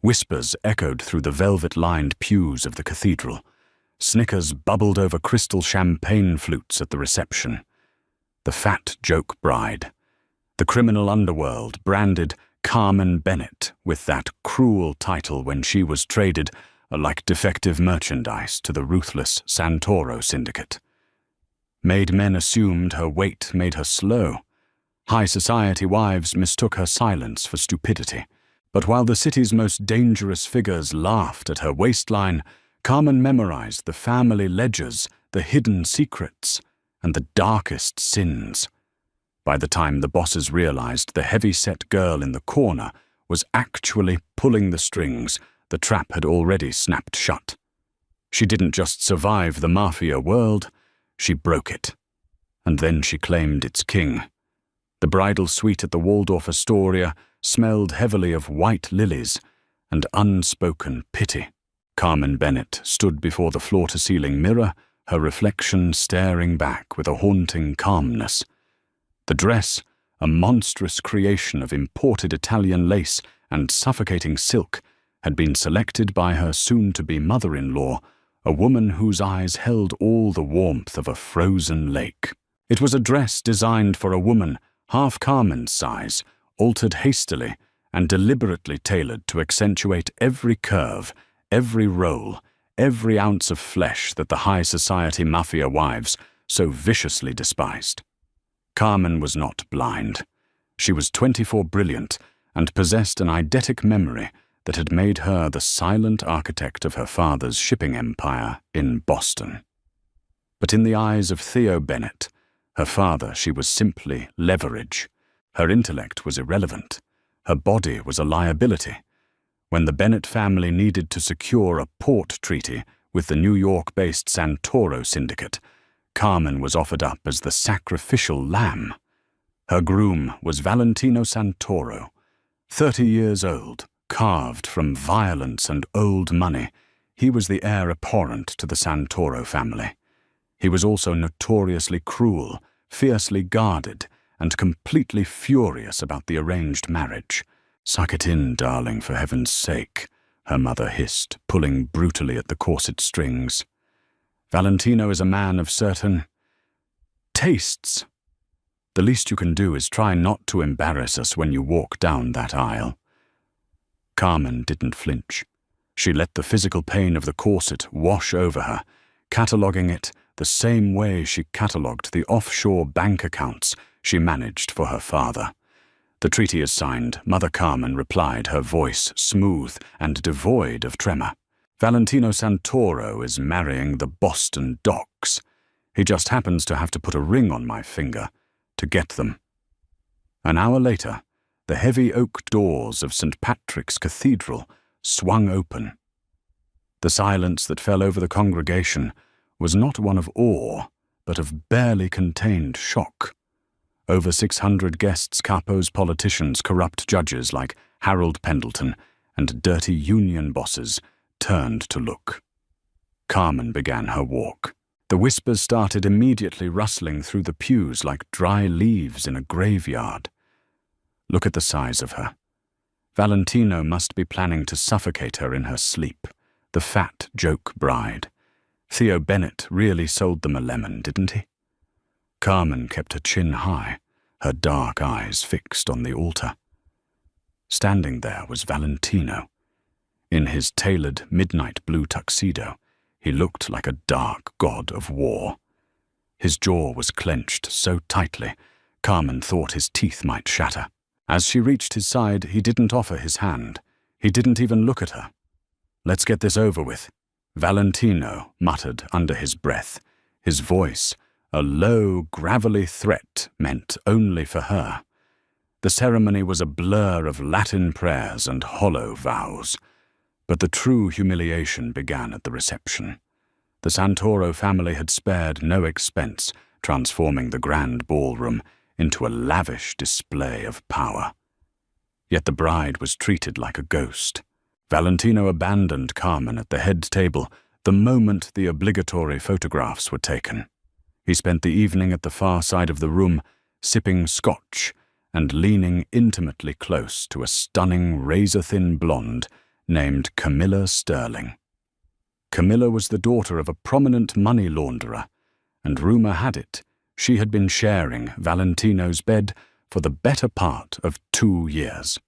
Whispers echoed through the velvet-lined pews of the cathedral. Snickers bubbled over crystal champagne flutes at the reception. The fat joke bride. The criminal underworld branded Carmen Bennett with that cruel title when she was traded like defective merchandise to the ruthless Santoro syndicate. Made men assumed her weight made her slow. High society wives mistook her silence for stupidity. But while the city's most dangerous figures laughed at her waistline, Carmen memorized the family ledgers, the hidden secrets, and the darkest sins. By the time the bosses realized the heavy-set girl in the corner was actually pulling the strings, the trap had already snapped shut. She didn't just survive the mafia world, she broke it. And then she claimed its king. The bridal suite at the Waldorf Astoria smelled heavily of white lilies and unspoken pity. Carmen Bennett stood before the floor-to-ceiling mirror, her reflection staring back with a haunting calmness. The dress, a monstrous creation of imported Italian lace and suffocating silk, had been selected by her soon-to-be mother-in-law, a woman whose eyes held all the warmth of a frozen lake. It was a dress designed for a woman half Carmen's size, altered hastily and deliberately tailored to accentuate every curve, every roll, every ounce of flesh that the high society mafia wives so viciously despised. Carmen was not blind. She was 24 brilliant and possessed an eidetic memory that had made her the silent architect of her father's shipping empire in Boston. But in the eyes of Theo Bennett, her father, she was simply leverage. Her intellect was irrelevant. Her body was a liability. When the Bennett family needed to secure a port treaty with the New York-based Santoro syndicate, Carmen was offered up as the sacrificial lamb. Her groom was Valentino Santoro, 30 years old, carved from violence and old money. He was the heir apparent to the Santoro family. He was also notoriously cruel, fiercely guarded, and completely furious about the arranged marriage. "Suck it in, darling, for heaven's sake," her mother hissed, pulling brutally at the corset strings. "Valentino is a man of certain tastes. The least you can do is try not to embarrass us when you walk down that aisle." Carmen didn't flinch. She let the physical pain of the corset wash over her, cataloguing it the same way she catalogued the offshore bank accounts she managed for her father. The treaty is signed, Mother Carmen replied, her voice smooth and devoid of tremor. "Valentino Santoro is marrying the Boston Docks. He just happens to have to put a ring on my finger to get them." An hour later, the heavy oak doors of St. Patrick's Cathedral swung open. The silence that fell over the congregation was not one of awe, but of barely contained shock. Over 600 guests, capos, politicians, corrupt judges like Harold Pendleton, and dirty union bosses turned to look. Carmen began her walk. The whispers started immediately rustling through the pews like dry leaves in a graveyard. Look at the size of her. Valentino must be planning to suffocate her in her sleep. The fat joke bride. Theo Bennett really sold them a lemon, didn't he? Carmen kept her chin high, her dark eyes fixed on the altar. Standing there was Valentino. In his tailored midnight blue tuxedo, he looked like a dark god of war. His jaw was clenched so tightly, Carmen thought his teeth might shatter. As she reached his side, he didn't offer his hand. He didn't even look at her. "Let's get this over with," Valentino muttered under his breath, his voice a low, gravelly threat meant only for her. The ceremony was a blur of Latin prayers and hollow vows. But the true humiliation began at the reception. The Santoro family had spared no expense, transforming the grand ballroom into a lavish display of power. Yet the bride was treated like a ghost. Valentino abandoned Carmen at the head table the moment the obligatory photographs were taken. He spent the evening at the far side of the room, sipping scotch and leaning intimately close to a stunning razor-thin blonde named Camilla Sterling. Camilla was the daughter of a prominent money launderer, and rumor had it she had been sharing Valentino's bed for the better part of 2 years.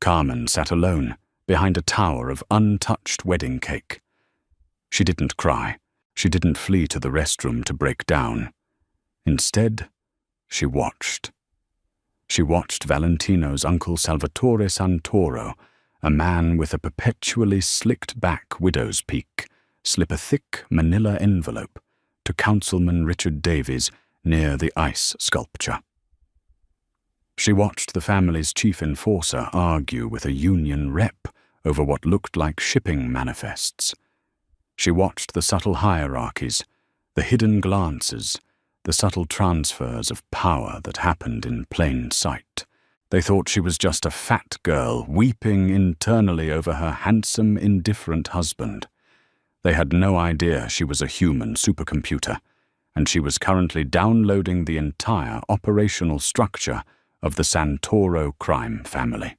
Carmen sat alone behind a tower of untouched wedding cake. She didn't cry. She didn't flee to the restroom to break down. Instead, she watched. She watched Valentino's uncle Salvatore Santoro, a man with a perpetually slicked-back widow's peak, slip a thick manila envelope to Councilman Richard Davies near the ice sculpture. She watched the family's chief enforcer argue with a union rep over what looked like shipping manifests. She watched the subtle hierarchies, the hidden glances, the subtle transfers of power that happened in plain sight. They thought she was just a fat girl weeping internally over her handsome, indifferent husband. They had no idea she was a human supercomputer, and she was currently downloading the entire operational structure of the Santoro crime family.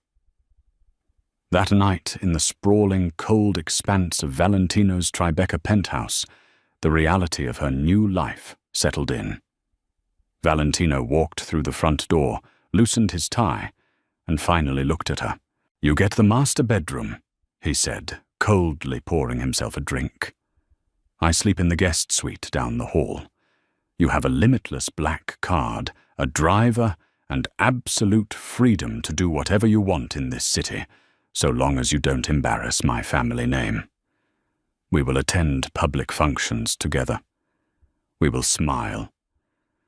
That night, in the sprawling, cold expanse of Valentino's Tribeca penthouse, the reality of her new life settled in. Valentino walked through the front door, loosened his tie, and finally looked at her. "You get the master bedroom," he said, coldly pouring himself a drink. "I sleep in the guest suite down the hall. You have a limitless black card, a driver, and absolute freedom to do whatever you want in this city, so long as you don't embarrass my family name. We will attend public functions together. We will smile.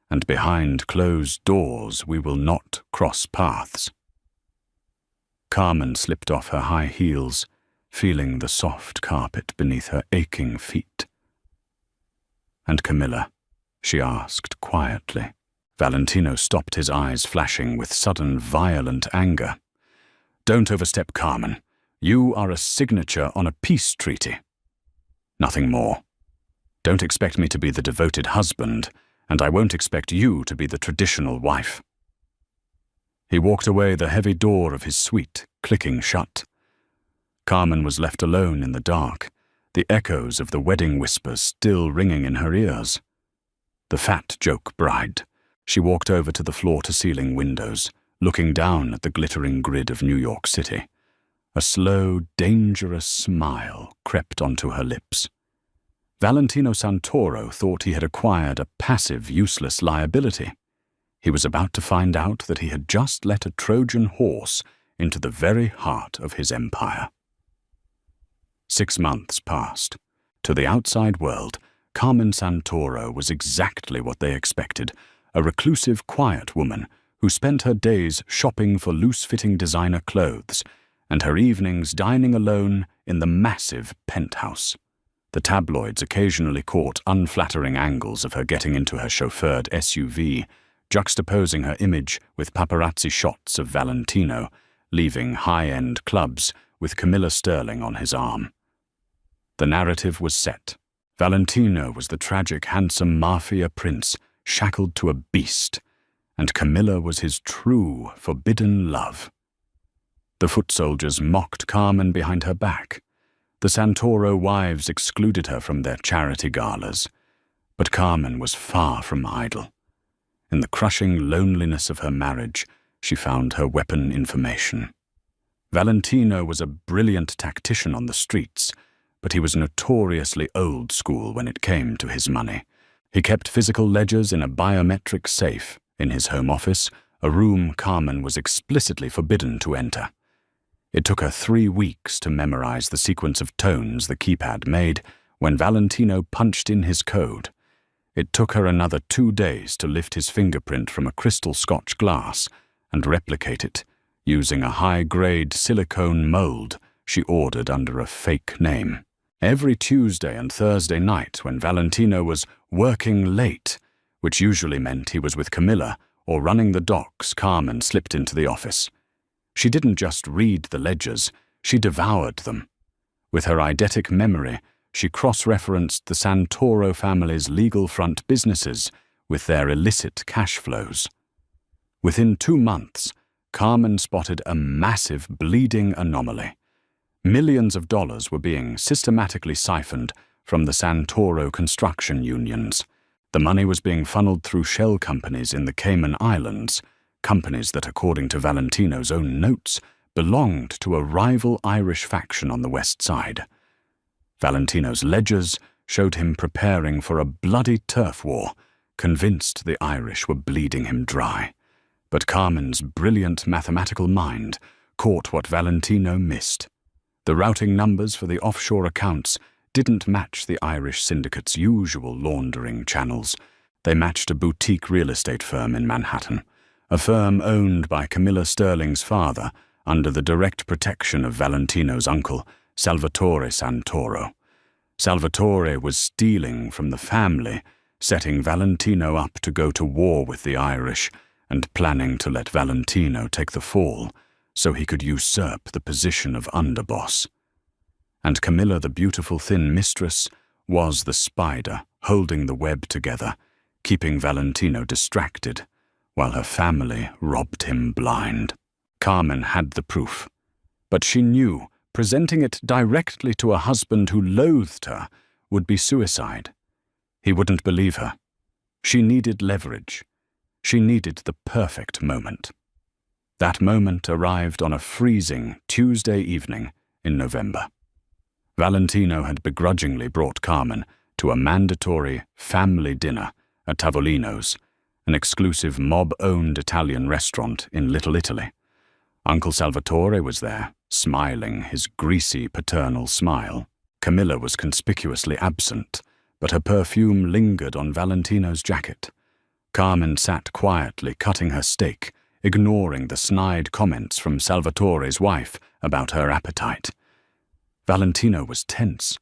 And behind closed doors we will not cross paths." Carmen slipped off her high heels, feeling the soft carpet beneath her aching feet. "And Camilla?" she asked quietly. Valentino stopped, his eyes flashing with sudden violent anger. "Don't overstep, Carmen. You are a signature on a peace treaty. Nothing more. Don't expect me to be the devoted husband, and I won't expect you to be the traditional wife." He walked away, the heavy door of his suite clicking shut. Carmen was left alone in the dark, the echoes of the wedding whispers still ringing in her ears. The fat joke bride. She walked over to the floor-to-ceiling windows, looking down at the glittering grid of New York City. A slow, dangerous smile crept onto her lips. Valentino Santoro thought he had acquired a passive, useless liability. He was about to find out that he had just let a Trojan horse into the very heart of his empire. 6 months passed. To the outside world, Carmen Santoro was exactly what they expected, a reclusive, quiet woman who spent her days shopping for loose-fitting designer clothes and her evenings dining alone in the massive penthouse. The tabloids occasionally caught unflattering angles of her getting into her chauffeured SUV, juxtaposing her image with paparazzi shots of Valentino, leaving high-end clubs with Camilla Sterling on his arm. The narrative was set. Valentino was the tragic, handsome mafia prince, shackled to a beast, and Camilla was his true, forbidden love. The foot soldiers mocked Carmen behind her back. The Santoro wives excluded her from their charity galas. But Carmen was far from idle. In the crushing loneliness of her marriage, she found her weapon: information. Valentino was a brilliant tactician on the streets, but he was notoriously old school when it came to his money. He kept physical ledgers in a biometric safe in his home office, a room Carmen was explicitly forbidden to enter. It took her 3 weeks to memorize the sequence of tones the keypad made when Valentino punched in his code. It took her another 2 days to lift his fingerprint from a crystal Scotch glass and replicate it, using a high-grade silicone mold she ordered under a fake name. Every Tuesday and Thursday night when Valentino was working late, which usually meant he was with Camilla or running the docks, Carmen slipped into the office. She didn't just read the ledgers, she devoured them. With her eidetic memory, she cross-referenced the Santoro family's legal front businesses with their illicit cash flows. Within 2 months, Carmen spotted a massive bleeding anomaly. Millions of dollars were being systematically siphoned from the Santoro construction unions. The money was being funneled through shell companies in the Cayman Islands, companies that, according to Valentino's own notes, belonged to a rival Irish faction on the west side. Valentino's ledgers showed him preparing for a bloody turf war, convinced the Irish were bleeding him dry. But Carmen's brilliant mathematical mind caught what Valentino missed. The routing numbers for the offshore accounts didn't match the Irish syndicate's usual laundering channels. They matched a boutique real estate firm in Manhattan, a firm owned by Camilla Sterling's father under the direct protection of Valentino's uncle, Salvatore Santoro. Salvatore was stealing from the family, setting Valentino up to go to war with the Irish and planning to let Valentino take the fall so he could usurp the position of underboss. And Camilla, the beautiful thin mistress, was the spider holding the web together, keeping Valentino distracted, while her family robbed him blind. Carmen had the proof, but she knew presenting it directly to a husband who loathed her would be suicide. He wouldn't believe her. She needed leverage. She needed the perfect moment. That moment arrived on a freezing Tuesday evening in November. Valentino had begrudgingly brought Carmen to a mandatory family dinner at Tavolino's, an exclusive mob-owned Italian restaurant in Little Italy. Uncle Salvatore was there, smiling his greasy paternal smile. Camilla was conspicuously absent, but her perfume lingered on Valentino's jacket. Carmen sat quietly cutting her steak, ignoring the snide comments from Salvatore's wife about her appetite. Valentino was tense.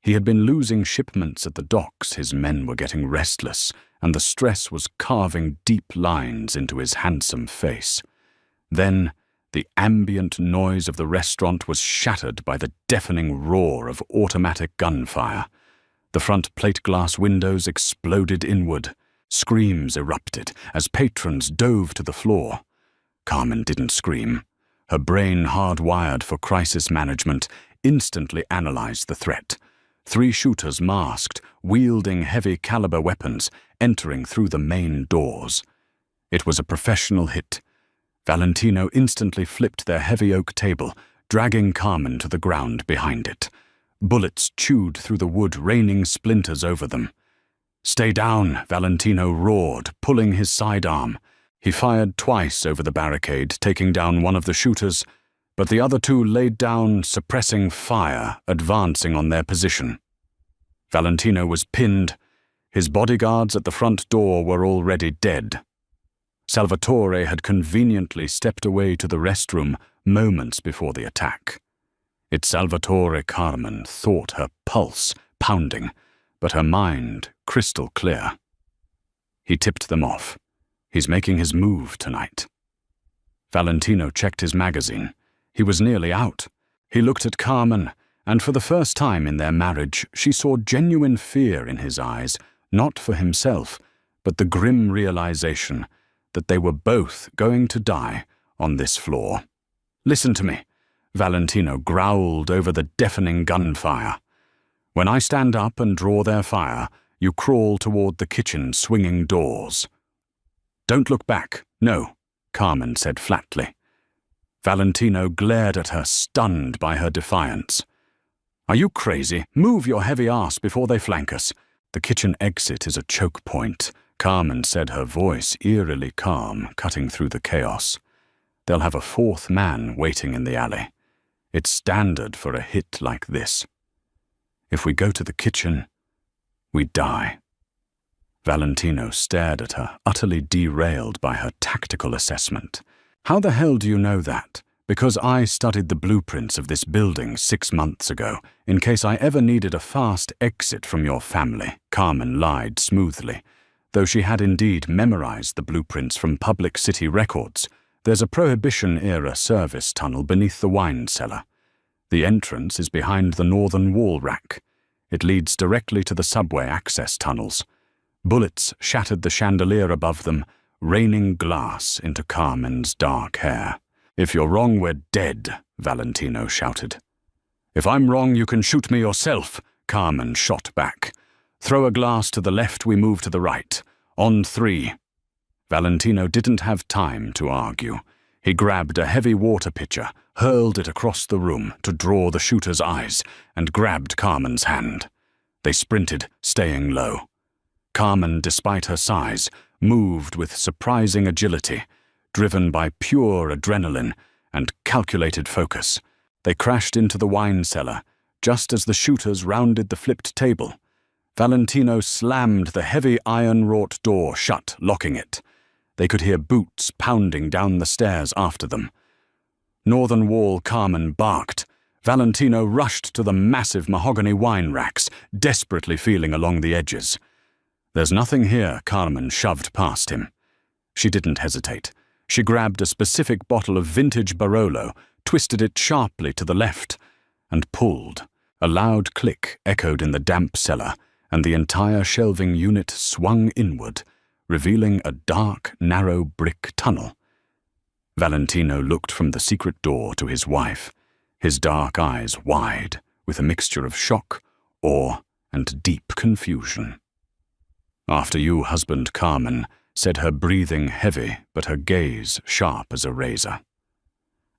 He had been losing shipments at the docks, his men were getting restless, and the stress was carving deep lines into his handsome face. Then, the ambient noise of the restaurant was shattered by the deafening roar of automatic gunfire. The front plate glass windows exploded inward. Screams erupted as patrons dove to the floor. Carmen didn't scream. Her brain, hardwired for crisis management, instantly analyzed the threat. 3 shooters masked, wielding heavy-caliber weapons, entering through the main doors. It was a professional hit. Valentino instantly flipped their heavy oak table, dragging Carmen to the ground behind it. Bullets chewed through the wood, raining splinters over them. "Stay down," Valentino roared, pulling his sidearm. He fired twice over the barricade, taking down one of the shooters, but the other 2 laid down, suppressing fire, advancing on their position. Valentino was pinned. His bodyguards at the front door were already dead. Salvatore had conveniently stepped away to the restroom moments before the attack. It's Salvatore Carmen thought, her pulse pounding, but her mind crystal clear. He tipped them off. He's making his move tonight. Valentino checked his magazine. He was nearly out. He looked at Carmen, and for the first time in their marriage, she saw genuine fear in his eyes, not for himself, but the grim realization that they were both going to die on this floor. "Listen to me," Valentino growled over the deafening gunfire. "When I stand up and draw their fire, you crawl toward the kitchen swinging doors." "Don't look back, no," Carmen said flatly. Valentino glared at her, stunned by her defiance. "Are you crazy? Move your heavy ass before they flank us. The kitchen exit is a choke point," Carmen said, her voice eerily calm, cutting through the chaos. "They'll have a 4th man waiting in the alley. It's standard for a hit like this. If we go to the kitchen, we die." Valentino stared at her, utterly derailed by her tactical assessment. "How the hell do you know that?" "Because I studied the blueprints of this building 6 months ago, in case I ever needed a fast exit from your family," Carmen lied smoothly. Though she had indeed memorized the blueprints from public city records, there's a Prohibition-era service tunnel beneath the wine cellar. The entrance is behind the northern wall rack. It leads directly to the subway access tunnels. Bullets shattered the chandelier above them, raining glass into Carmen's dark hair. "If you're wrong, we're dead," Valentino shouted. "If I'm wrong, you can shoot me yourself," Carmen shot back. "Throw a glass to the left, we move to the right. On 3. Valentino didn't have time to argue. He grabbed a heavy water pitcher, hurled it across the room to draw the shooter's eyes, and grabbed Carmen's hand. They sprinted, staying low. Carmen, despite her size, moved with surprising agility, driven by pure adrenaline and calculated focus. They crashed into the wine cellar, just as the shooters rounded the flipped table. Valentino slammed the heavy iron-wrought door shut, locking it. They could hear boots pounding down the stairs after them. Northern Wall Carmen barked. Valentino rushed to the massive mahogany wine racks, desperately feeling along the edges. "There's nothing here," Carmen shoved past him. She didn't hesitate. She grabbed a specific bottle of vintage Barolo, twisted it sharply to the left, and pulled. A loud click echoed in the damp cellar, and the entire shelving unit swung inward, revealing a dark, narrow brick tunnel. Valentino looked from the secret door to his wife, his dark eyes wide, with a mixture of shock, awe, and deep confusion. "After you, husband," Carmen said, her breathing heavy but her gaze sharp as a razor.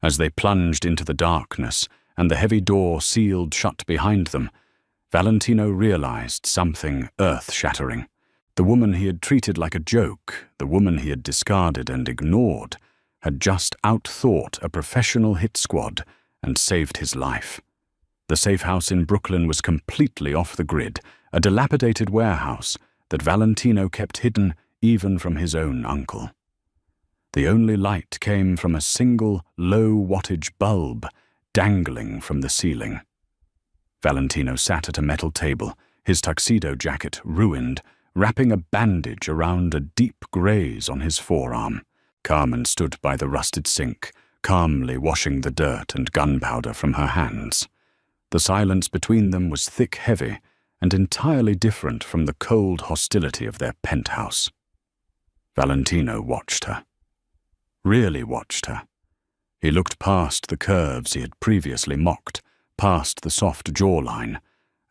As they plunged into the darkness and the heavy door sealed shut behind them, Valentino realized something earth-shattering. The woman he had treated like a joke, the woman he had discarded and ignored, had just outthought a professional hit squad and saved his life. The safe house in Brooklyn was completely off the grid, a dilapidated warehouse that Valentino kept hidden even from his own uncle. The only light came from a single low-wattage bulb dangling from the ceiling. Valentino sat at a metal table, his tuxedo jacket ruined, wrapping a bandage around a deep graze on his forearm. Carmen stood by the rusted sink, calmly washing the dirt and gunpowder from her hands. The silence between them was thick, heavy, and entirely different from the cold hostility of their penthouse. Valentino watched her. Really watched her. He looked past the curves he had previously mocked, past the soft jawline,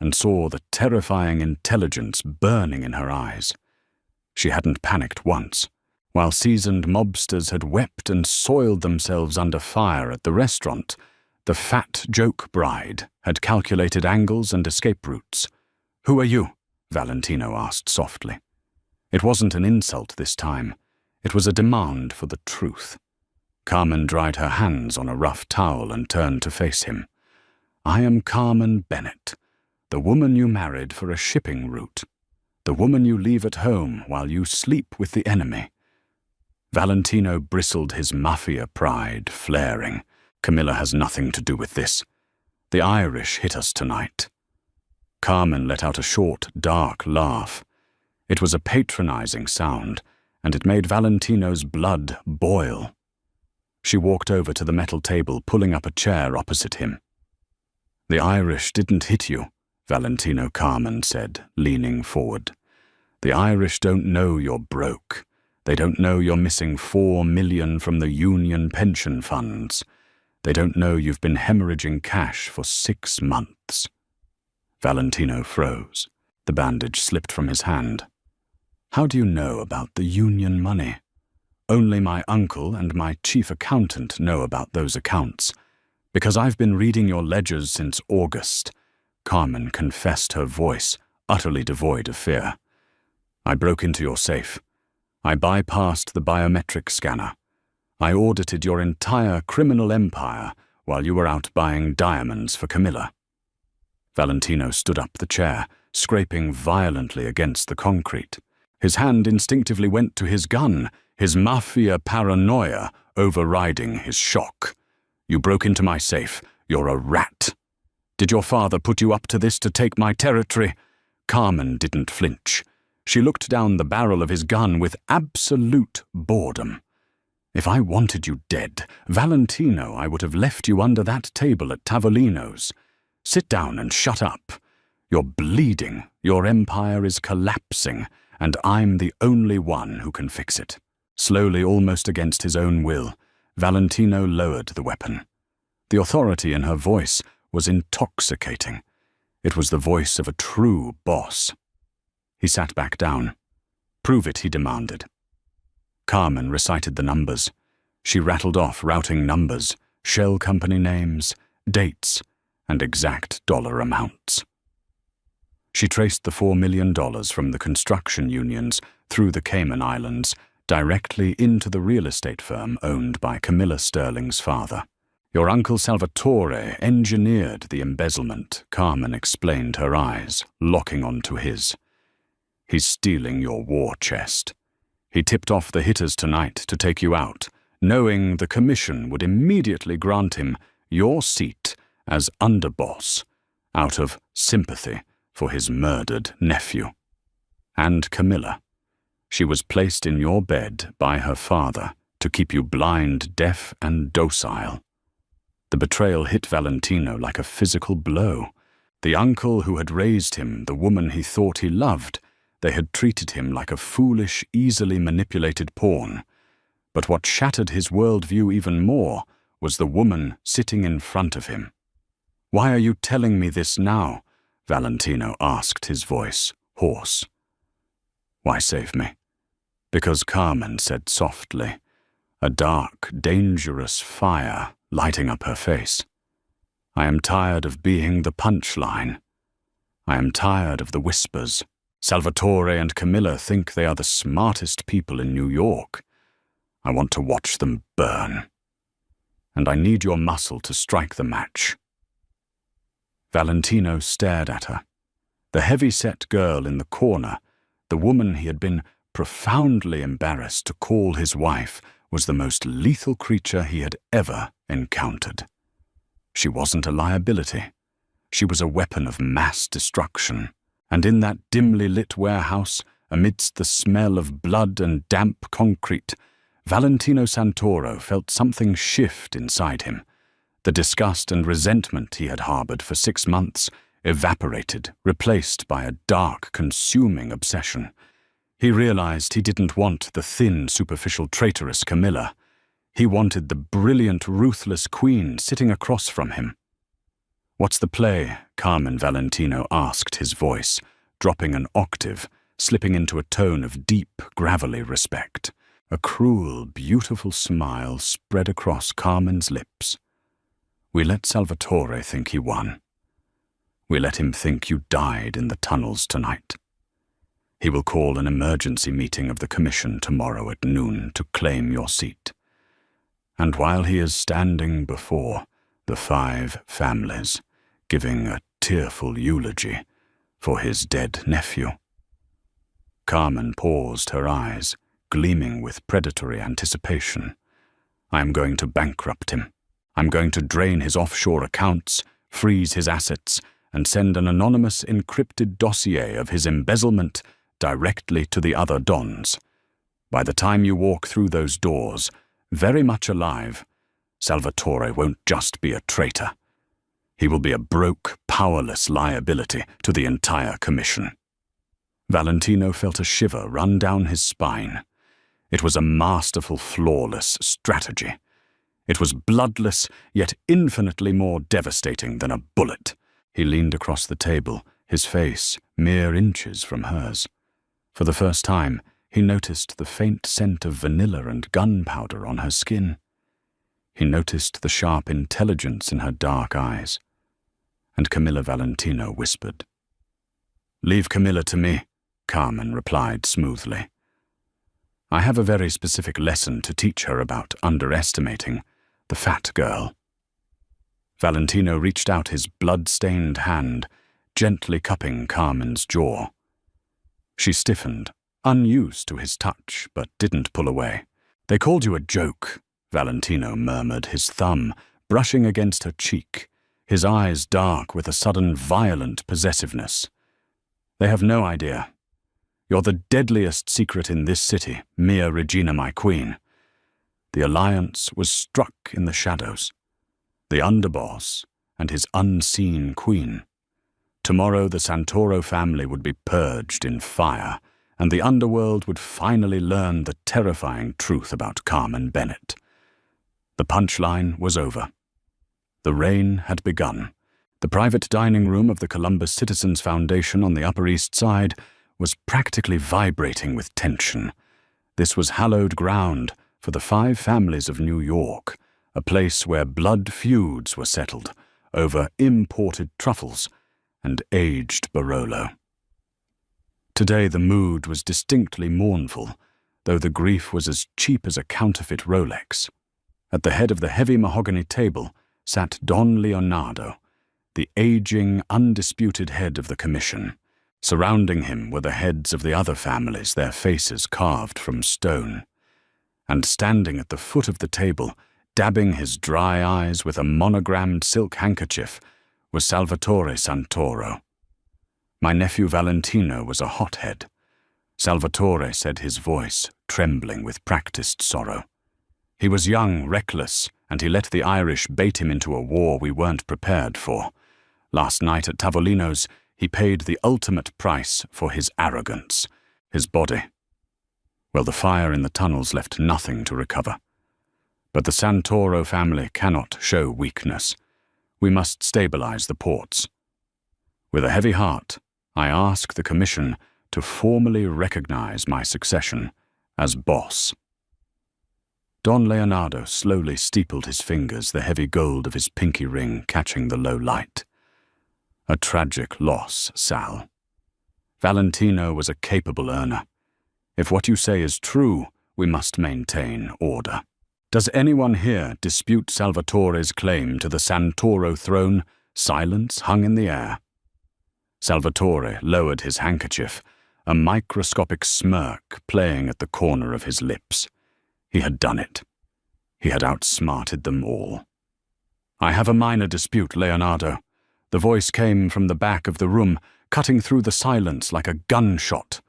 and saw the terrifying intelligence burning in her eyes. She hadn't panicked once. While seasoned mobsters had wept and soiled themselves under fire at the restaurant, the fat joke bride had calculated angles and escape routes. "Who are you?" Valentino asked softly. It wasn't an insult this time. It was a demand for the truth. Carmen dried her hands on a rough towel and turned to face him. "I am Carmen Bennett, the woman you married for a shipping route, the woman you leave at home while you sleep with the enemy." Valentino bristled, his mafia pride flaring. "Camilla has nothing to do with this. The Irish hit us tonight." Carmen let out a short, dark laugh. It was a patronizing sound, and it made Valentino's blood boil. She walked over to the metal table, pulling up a chair opposite him. "The Irish didn't hit you," Valentino Carmen said, leaning forward. "The Irish don't know you're broke. They don't know you're missing $4 million from the union pension funds. They don't know you've been hemorrhaging cash for 6 months. Valentino froze. The bandage slipped from his hand. "How do you know about the union money?" "Only my uncle and my chief accountant know about those accounts. Because I've been reading your ledgers since August," Carmen confessed, her voice utterly devoid of fear. "I broke into your safe. I bypassed the biometric scanner. I audited your entire criminal empire while you were out buying diamonds for Camilla." Valentino stood up the chair, scraping violently against the concrete. His hand instinctively went to his gun, his mafia paranoia overriding his shock. "You broke into my safe. You're a rat. Did your father put you up to this to take my territory?" Carmen didn't flinch. She looked down the barrel of his gun with absolute boredom. "If I wanted you dead, Valentino, I would have left you under that table at Tavolino's. Sit down and shut up. You're bleeding, your empire is collapsing, and I'm the only one who can fix it." Slowly, almost against his own will, Valentino lowered the weapon. The authority in her voice was intoxicating. It was the voice of a true boss. He sat back down. "Prove it," he demanded. Carmen recited the numbers. She rattled off routing numbers, shell company names, dates, and exact dollar amounts. She traced the $4 million from the construction unions through the Cayman Islands directly into the real estate firm owned by Camilla Sterling's father. "Your uncle Salvatore engineered the embezzlement," Carmen explained, her eyes locking onto his. "He's stealing your war chest. He tipped off the hitters tonight to take you out, knowing the commission would immediately grant him your seat as underboss out of sympathy for his murdered nephew. And Camilla, she was placed in your bed by her father to keep you blind, deaf, and docile." The betrayal hit Valentino like a physical blow. The uncle who had raised him, the woman he thought he loved, they had treated him like a foolish, easily manipulated pawn. But what shattered his worldview even more was the woman sitting in front of him. "Why are you telling me this now?" Valentino asked, his voice hoarse. "Why save me?" "Because," Carmen said softly, a dark, dangerous fire lighting up her face, "I am tired of being the punchline. I am tired of the whispers. Salvatore and Camilla think they are the smartest people in New York. I want to watch them burn. And I need your muscle to strike the match." Valentino stared at her. The heavy-set girl in the corner, the woman he had been profoundly embarrassed to call his wife, was the most lethal creature he had ever encountered. She wasn't a liability. She was a weapon of mass destruction. And in that dimly lit warehouse, amidst the smell of blood and damp concrete, Valentino Santoro felt something shift inside him. The disgust and resentment he had harbored for 6 months evaporated, replaced by a dark, consuming obsession. He realized he didn't want the thin, superficial, traitorous Camilla. He wanted the brilliant, ruthless queen sitting across from him. "What's the play?" Carmen Valentino asked, his voice dropping an octave, slipping into a tone of deep, gravelly respect. A cruel, beautiful smile spread across Carmen's lips. "We let Salvatore think he won. We let him think you died in the tunnels tonight. He will call an emergency meeting of the commission tomorrow at noon to claim your seat. And while he is standing before the 5 families, giving a tearful eulogy for his dead nephew." Carmen paused, her eyes gleaming with predatory anticipation. "I am going to bankrupt him. I'm going to drain his offshore accounts, freeze his assets, and send an anonymous encrypted dossier of his embezzlement directly to the other dons. By the time you walk through those doors, very much alive, Salvatore won't just be a traitor. He will be a broke, powerless liability to the entire commission." Valentino felt a shiver run down his spine. It was a masterful, flawless strategy. It was bloodless, yet infinitely more devastating than a bullet. He leaned across the table, his face mere inches from hers. For the first time, he noticed the faint scent of vanilla and gunpowder on her skin. He noticed the sharp intelligence in her dark eyes. And Camilla Valentino whispered. "Leave Camilla to me," Carmen replied smoothly. "I have a very specific lesson to teach her about underestimating the fat girl." Valentino reached out his blood-stained hand, gently cupping Carmen's jaw. She stiffened, unused to his touch, but didn't pull away. "They called you a joke," Valentino murmured, his thumb brushing against her cheek, his eyes dark with a sudden violent possessiveness. "They have no idea. You're the deadliest secret in this city, Mia Regina, my queen. The alliance was struck in the shadows. The underboss and his unseen queen. Tomorrow the Santoro family would be purged in fire, and the underworld would finally learn the terrifying truth about Carmen Bennett. The punchline was over. The rain had begun, The private dining room of the Columbus Citizens Foundation on the Upper East Side was practically vibrating with tension. This was hallowed ground for the 5 families of New York, a place where blood feuds were settled over imported truffles and aged Barolo. Today the mood was distinctly mournful, though the grief was as cheap as a counterfeit Rolex. At the head of the heavy mahogany table sat Don Leonardo, the aging, undisputed head of the commission. Surrounding him were the heads of the other families, their faces carved from stone. And standing at the foot of the table, dabbing his dry eyes with a monogrammed silk handkerchief, was Salvatore Santoro. My nephew Valentino was a hothead. Salvatore said, his voice trembling with practiced sorrow. He was young, reckless, and he let the Irish bait him into a war we weren't prepared for. Last night at Tavolino's, he paid the ultimate price for his arrogance, his body. Well, the fire in the tunnels left nothing to recover. But the Santoro family cannot show weakness. We must stabilize the ports. With a heavy heart, I ask the Commission to formally recognize my succession as boss. Don Leonardo slowly steepled his fingers, the heavy gold of his pinky ring catching the low light. A tragic loss, Sal. Valentino was a capable earner. If what you say is true, we must maintain order. Does anyone here dispute Salvatore's claim to the Santoro throne? Silence hung in the air. Salvatore lowered his handkerchief, a microscopic smirk playing at the corner of his lips. He had done it. He had outsmarted them all. I have a minor dispute, Leonardo. The voice came from the back of the room, cutting through the silence like a gunshot.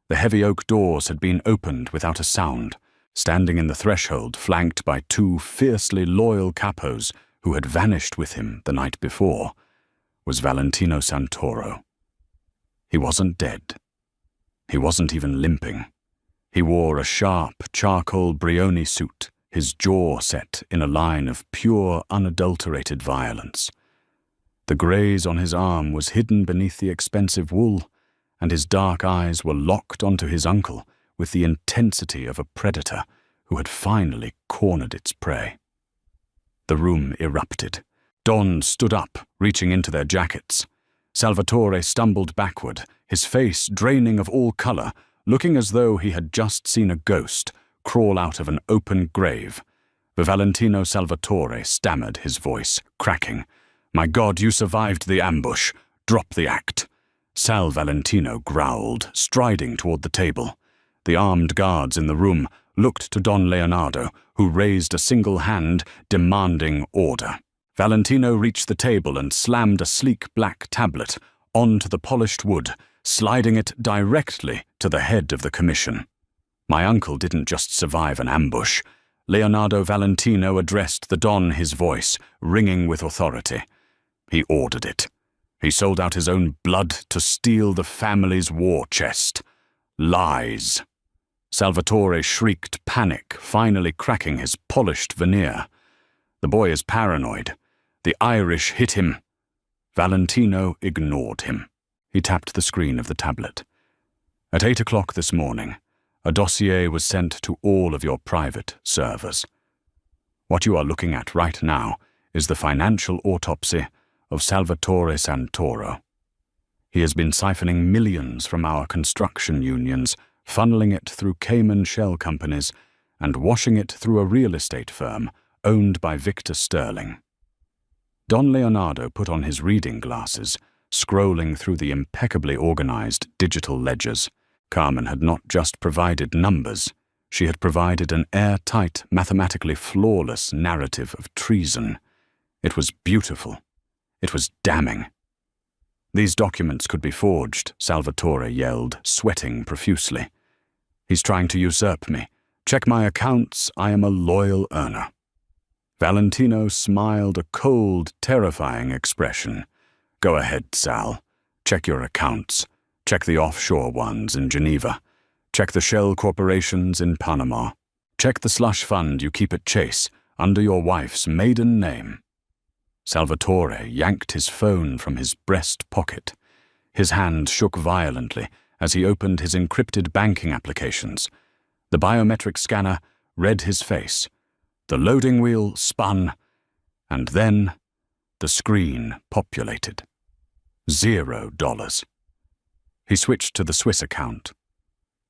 The heavy oak doors had been opened without a sound. Standing in the threshold, flanked by 2 fiercely loyal capos who had vanished with him the night before, was Valentino Santoro. He wasn't dead. He wasn't even limping. He wore a sharp charcoal Brioni suit, his jaw set in a line of pure, unadulterated violence. The graze on his arm was hidden beneath the expensive wool, and his dark eyes were locked onto his uncle with the intensity of a predator who had finally cornered its prey. The room erupted. Don stood up, reaching into their jackets. Salvatore stumbled backward, his face draining of all color, looking as though he had just seen a ghost crawl out of an open grave. Valentino Salvatore stammered, his voice cracking. "My God, you survived the ambush. Drop the act." Sal Valentino growled, striding toward the table. The armed guards in the room looked to Don Leonardo, who raised a single hand, demanding order. Valentino reached the table and slammed a sleek black tablet onto the polished wood, sliding it directly to the head of the commission. My uncle didn't just survive an ambush. Leonardo Valentino addressed the Don, his voice ringing with authority. He ordered it. He sold out his own blood to steal the family's war chest. Lies. Salvatore shrieked panic, finally cracking his polished veneer. The boy is paranoid. The Irish hit him. Valentino ignored him. He tapped the screen of the tablet. At 8 o'clock this morning, a dossier was sent to all of your private servers. What you are looking at right now is the financial autopsy of Salvatore Santoro. He has been siphoning millions from our construction unions, funneling it through Cayman shell companies, and washing it through a real estate firm owned by Victor Sterling. Don Leonardo put on his reading glasses, scrolling through the impeccably organized digital ledgers. Carmen had not just provided numbers, she had provided an airtight, mathematically flawless narrative of treason. It was beautiful. It was damning. "These documents could be forged," Salvatore yelled, sweating profusely. "He's trying to usurp me. Check my accounts, I am a loyal earner." Valentino smiled a cold, terrifying expression. "Go ahead, Sal. Check your accounts. Check the offshore ones in Geneva. Check the shell corporations in Panama. Check the slush fund you keep at Chase under your wife's maiden name." Salvatore yanked his phone from his breast pocket. His hand shook violently as he opened his encrypted banking applications. The biometric scanner read his face. The loading wheel spun, and then the screen populated. $0. He switched to the Swiss account.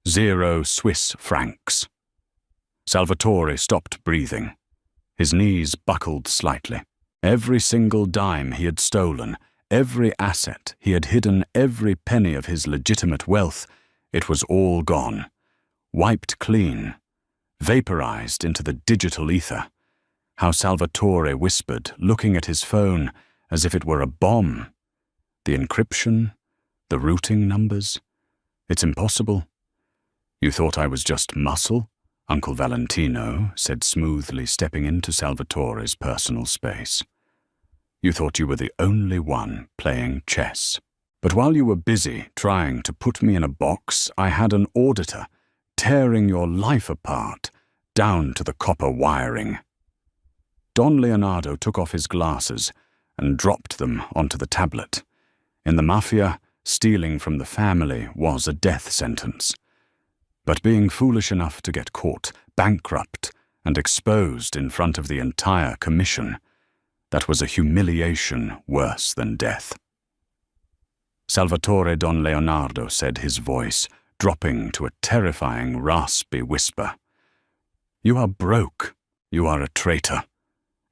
0 Swiss francs. Salvatore stopped breathing. His knees buckled slightly. Every single dime he had stolen, every asset he had hidden, every penny of his legitimate wealth, it was all gone. Wiped clean. Vaporized into the digital ether. How Salvatore whispered, looking at his phone as if it were a bomb. The encryption, the routing numbers. It's impossible. You thought I was just muscle? Uncle Valentino said smoothly, stepping into Salvatore's personal space. You thought you were the only one playing chess. But while you were busy trying to put me in a box, I had an auditor tearing your life apart, down to the copper wiring. Don Leonardo took off his glasses and dropped them onto the tablet. In the Mafia, stealing from the family was a death sentence. But being foolish enough to get caught, bankrupt, and exposed in front of the entire commission, that was a humiliation worse than death. Salvatore Don Leonardo said, his voice dropping to a terrifying, raspy whisper. You are broke. You are a traitor.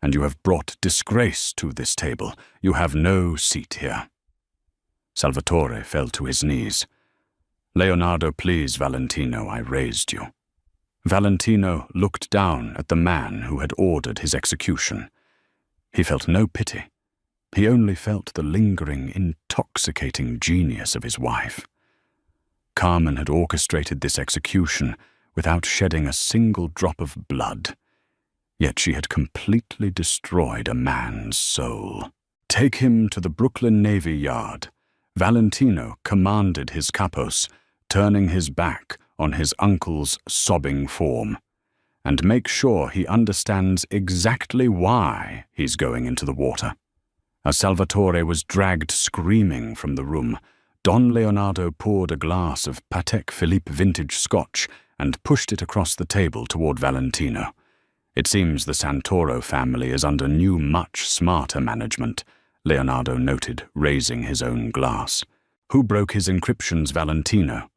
And you have brought disgrace to this table. You have no seat here. Salvatore fell to his knees. Leonardo, please, Valentino, I raised you. Valentino looked down at the man who had ordered his execution. He felt no pity. He only felt the lingering, intoxicating genius of his wife. Carmen had orchestrated this execution without shedding a single drop of blood. Yet she had completely destroyed a man's soul. Take him to the Brooklyn Navy Yard. Valentino commanded his capos, turning his back on his uncle's sobbing form. And make sure he understands exactly why he's going into the water. As Salvatore was dragged screaming from the room, Don Leonardo poured a glass of Patek Philippe vintage scotch and pushed it across the table toward Valentino. It seems the Santoro family is under new, much smarter management, Leonardo noted, raising his own glass. Who broke his encryptions, Valentino?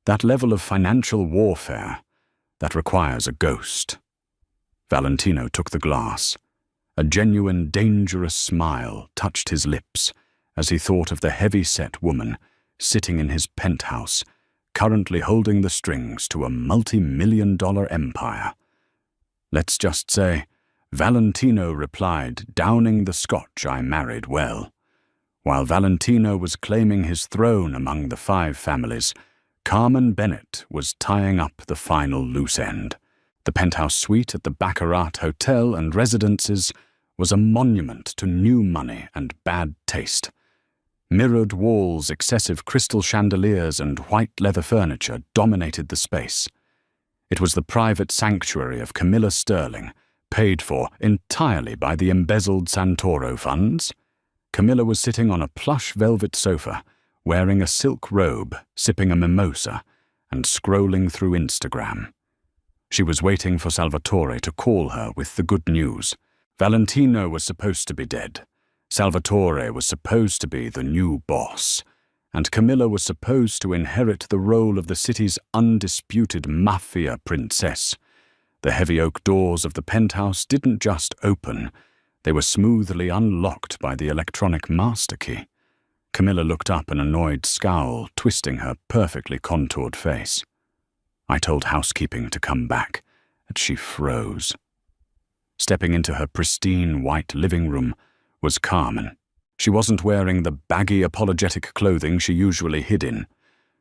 That level of financial warfare, that requires a ghost. Valentino took the glass. A genuine, dangerous smile touched his lips as he thought of the heavy-set woman sitting in his penthouse, currently holding the strings to a multi-million-dollar empire. Let's just say, Valentino replied, downing the scotch I married well. While Valentino was claiming his throne among the 5 families, Carmen Bennett was tying up the final loose end. The penthouse suite at the Baccarat Hotel and Residences was a monument to new money and bad taste. Mirrored walls, excessive crystal chandeliers, and white leather furniture dominated the space. It was the private sanctuary of Camilla Sterling, paid for entirely by the embezzled Santoro funds. Camilla was sitting on a plush velvet sofa, wearing a silk robe, sipping a mimosa, and scrolling through Instagram. She was waiting for Salvatore to call her with the good news. Valentino was supposed to be dead. Salvatore was supposed to be the new boss, and Camilla was supposed to inherit the role of the city's undisputed mafia princess. The heavy oak doors of the penthouse didn't just open, they were smoothly unlocked by the electronic master key. Camilla looked up, an annoyed scowl twisting her perfectly contoured face. I told housekeeping to come back, and she froze. Stepping into her pristine white living room was Carmen. She wasn't wearing the baggy apologetic clothing she usually hid in.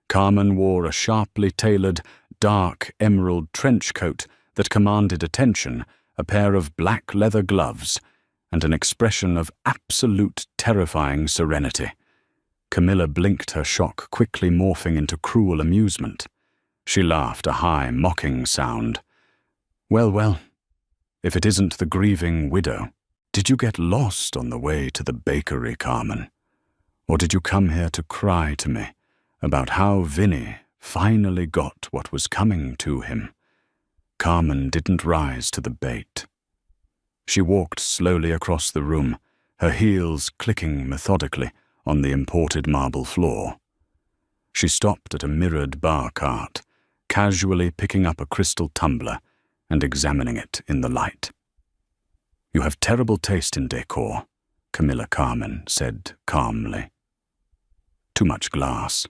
Carmen wore a sharply tailored, dark emerald trench coat that commanded attention, a pair of black leather gloves, and an expression of absolute terrifying serenity. Camilla blinked, her shock quickly morphing into cruel amusement. She laughed, a high, mocking sound. Well, if it isn't the grieving widow. Did you get lost on the way to the bakery, Carmen? Or did you come here to cry to me about how Vinny finally got what was coming to him? Carmen didn't rise to the bait. She walked slowly across the room, her heels clicking methodically on the imported marble floor. She stopped at a mirrored bar cart, casually picking up a crystal tumbler and examining it in the light. "You have terrible taste in decor," Camilla Carmen said calmly. "Too much glass.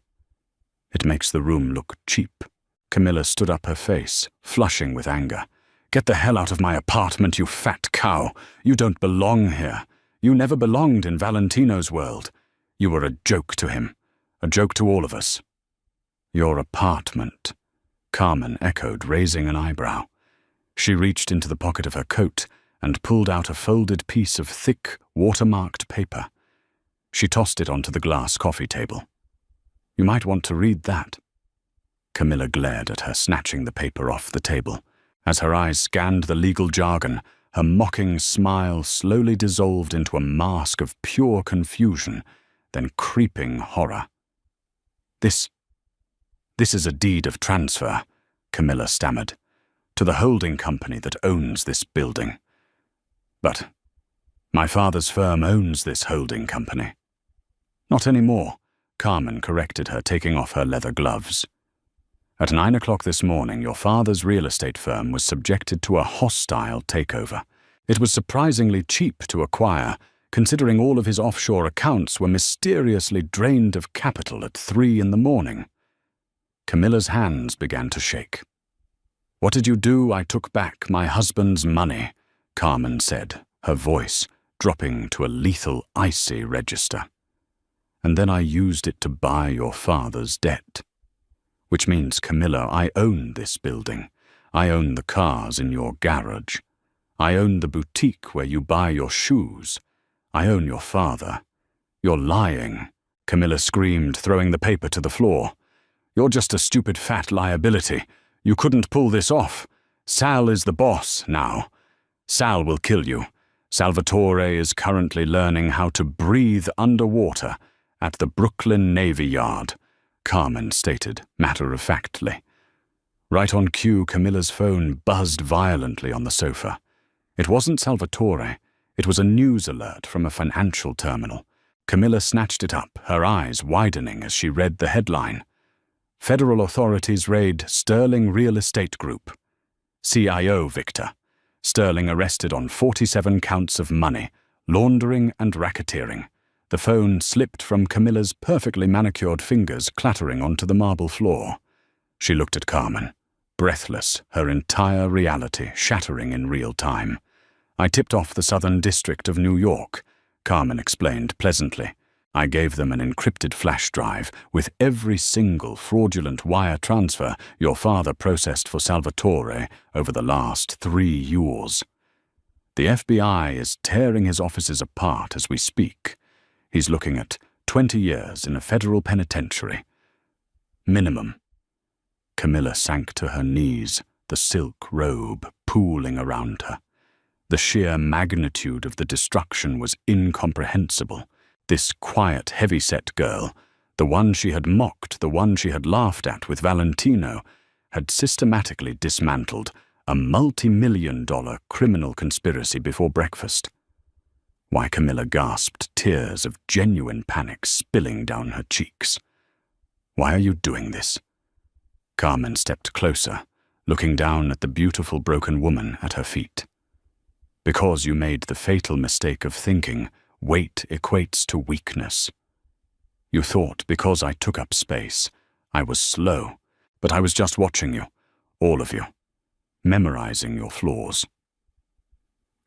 It makes the room look cheap." Camilla stood up, her face flushing with anger. "Get the hell out of my apartment, you fat cow! You don't belong here. You never belonged in Valentino's world. You were a joke to him, a joke to all of us." "Your apartment," Carmen echoed, raising an eyebrow. She reached into the pocket of her coat and pulled out a folded piece of thick, watermarked paper. She tossed it onto the glass coffee table. "You might want to read that." Camilla glared at her, snatching the paper off the table. As her eyes scanned the legal jargon, her mocking smile slowly dissolved into a mask of pure confusion, then creeping horror. This is a deed of transfer," Camilla stammered, "to the holding company that owns this building. But my father's firm owns this holding company." "Not anymore," Carmen corrected her, taking off her leather gloves. "At 9 o'clock this morning, your father's real estate firm was subjected to a hostile takeover. It was surprisingly cheap to acquire, considering all of his offshore accounts were mysteriously drained of capital at 3 in the morning. Camilla's hands began to shake. "What did you do? I took back my husband's money," Carmen said, her voice dropping to a lethal, icy register. "And then I used it to buy your father's debt. Which means, Camilla, I own this building. I own the cars in your garage. I own the boutique where you buy your shoes. I own your father. You're lying," Camilla screamed, throwing the paper to the floor. "You're just a stupid fat liability. You couldn't pull this off. Sal is the boss now. Sal will kill you. Salvatore is currently learning how to breathe underwater at the Brooklyn Navy Yard," Carmen stated matter-of-factly. Right on cue, Camilla's phone buzzed violently on the sofa. It wasn't Salvatore. It was a news alert from a financial terminal. Camilla snatched it up, her eyes widening as she read the headline. "Federal authorities raid Sterling Real Estate Group. CIO Victor. Sterling arrested on 47 counts of money, laundering and racketeering." The phone slipped from Camilla's perfectly manicured fingers, clattering onto the marble floor. She looked at Carmen, breathless, her entire reality shattering in real time. "I tipped off the Southern District of New York," Carmen explained pleasantly. "I gave them an encrypted flash drive with every single fraudulent wire transfer your father processed for Salvatore over the last 3 years. The FBI is tearing his offices apart as we speak. He's looking at 20 years in a federal penitentiary. Minimum." Camilla sank to her knees, the silk robe pooling around her. The sheer magnitude of the destruction was incomprehensible. This quiet, heavy-set girl, the one she had mocked, the one she had laughed at with Valentino, had systematically dismantled a multi-million-dollar criminal conspiracy before breakfast. Why, Camilla gasped, tears of genuine panic spilling down her cheeks. "Why are you doing this?" Carmen stepped closer, looking down at the beautiful broken woman at her feet. "Because you made the fatal mistake of thinking weight equates to weakness. You thought because I took up space, I was slow, but I was just watching you, all of you, memorizing your flaws."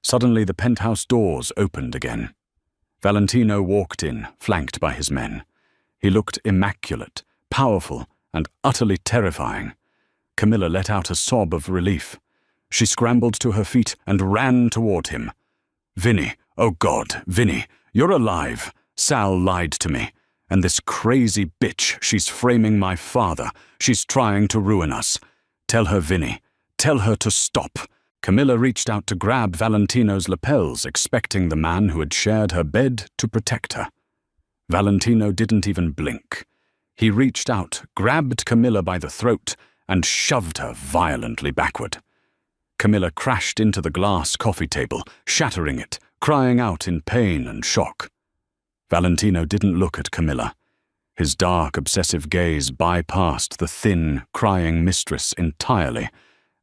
Suddenly the penthouse doors opened again. Valentino walked in, flanked by his men. He looked immaculate, powerful, and utterly terrifying. Camilla let out a sob of relief. She scrambled to her feet and ran toward him. "Vinny, oh God, Vinny, you're alive. Sal lied to me. And this crazy bitch, she's framing my father. She's trying to ruin us. Tell her, Vinny. Tell her to stop. Camilla reached out to grab Valentino's lapels, expecting the man who had shared her bed to protect her. Valentino didn't even blink. He reached out, grabbed Camilla by the throat, and shoved her violently backward. Camilla crashed into the glass coffee table, shattering it, crying out in pain and shock. Valentino didn't look at Camilla. His dark, obsessive gaze bypassed the thin, crying mistress entirely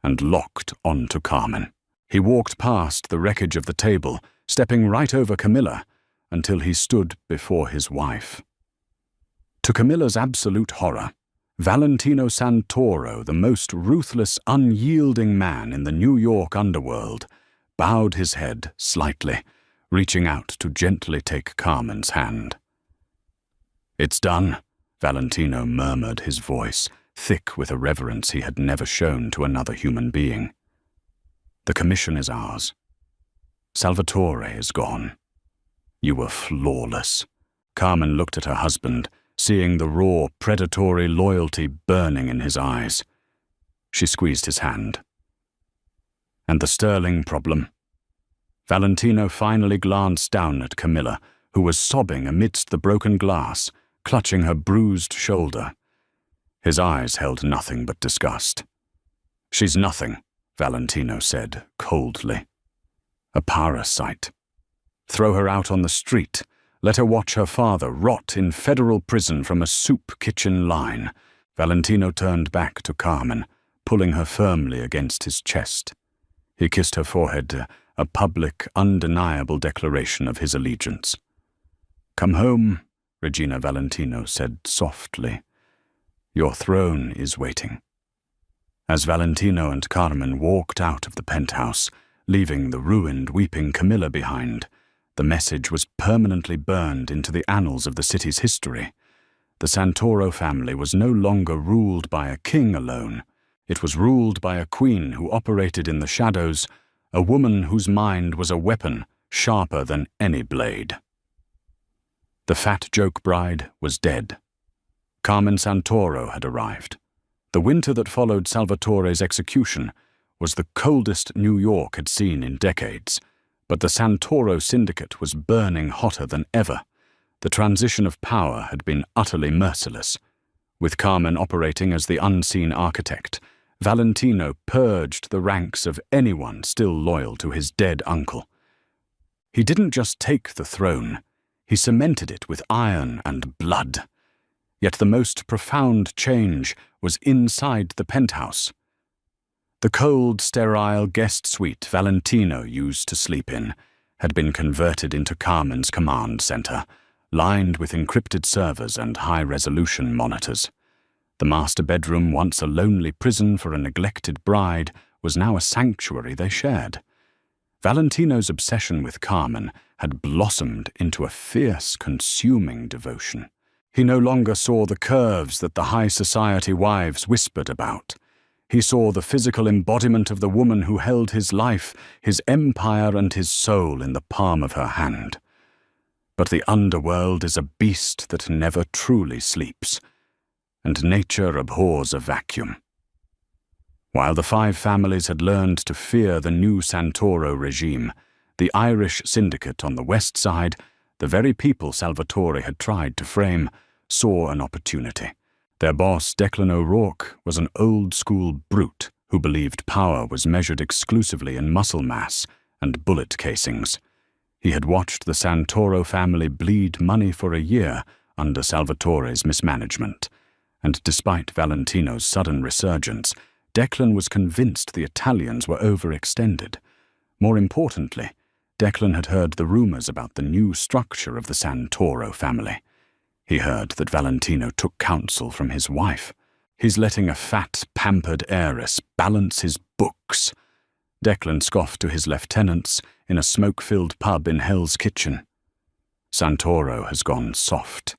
and locked onto Carmen. He walked past the wreckage of the table, stepping right over Camilla, until he stood before his wife. To Camilla's absolute horror, Valentino Santoro, the most ruthless, unyielding man in the New York underworld, bowed his head slightly, reaching out to gently take Carmen's hand. "It's done," Valentino murmured, his voice thick with a reverence he had never shown to another human being. "The commission is ours. Salvatore is gone. You were flawless." Carmen looked at her husband, seeing the raw, predatory loyalty burning in his eyes. She squeezed his hand. "And the sterling problem?" Valentino finally glanced down at Camilla, who was sobbing amidst the broken glass, clutching her bruised shoulder. His eyes held nothing but disgust. "She's nothing," Valentino said coldly. "A parasite. Throw her out on the street. Let her watch her father rot in federal prison from a soup kitchen line." Valentino turned back to Carmen, pulling her firmly against his chest. He kissed her forehead, a public, undeniable declaration of his allegiance. "Come home," Regina Valentino said softly. "Your throne is waiting." As Valentino and Carmen walked out of the penthouse, leaving the ruined, weeping Camilla behind, the message was permanently burned into the annals of the city's history. The Santoro family was no longer ruled by a king alone. It was ruled by a queen who operated in the shadows, a woman whose mind was a weapon sharper than any blade. The fat joke bride was dead. Carmen Santoro had arrived. The winter that followed Salvatore's execution was the coldest New York had seen in decades, but the Santoro syndicate was burning hotter than ever. The transition of power had been utterly merciless. With Carmen operating as the unseen architect, Valentino purged the ranks of anyone still loyal to his dead uncle. He didn't just take the throne, he cemented it with iron and blood. Yet the most profound change was inside the penthouse. The cold, sterile guest suite Valentino used to sleep in had been converted into Carmen's command center, lined with encrypted servers and high-resolution monitors. The master bedroom, once a lonely prison for a neglected bride, was now a sanctuary they shared. Valentino's obsession with Carmen had blossomed into a fierce, consuming devotion. He no longer saw the curves that the high society wives whispered about. He saw the physical embodiment of the woman who held his life, his empire, and his soul in the palm of her hand. But the underworld is a beast that never truly sleeps, and nature abhors a vacuum. While the five families had learned to fear the new Santoro regime, the Irish syndicate on the west side, the very people Salvatore had tried to frame, saw an opportunity. Their boss, Declan O'Rourke, was an old-school brute who believed power was measured exclusively in muscle mass and bullet casings. He had watched the Santoro family bleed money for a year under Salvatore's mismanagement, and despite Valentino's sudden resurgence, Declan was convinced the Italians were overextended. More importantly, Declan had heard the rumors about the new structure of the Santoro family. He heard that Valentino took counsel from his wife. He's letting a fat, pampered heiress balance his books. Declan scoffed to his lieutenants in a smoke-filled pub in Hell's Kitchen. Santoro has gone soft.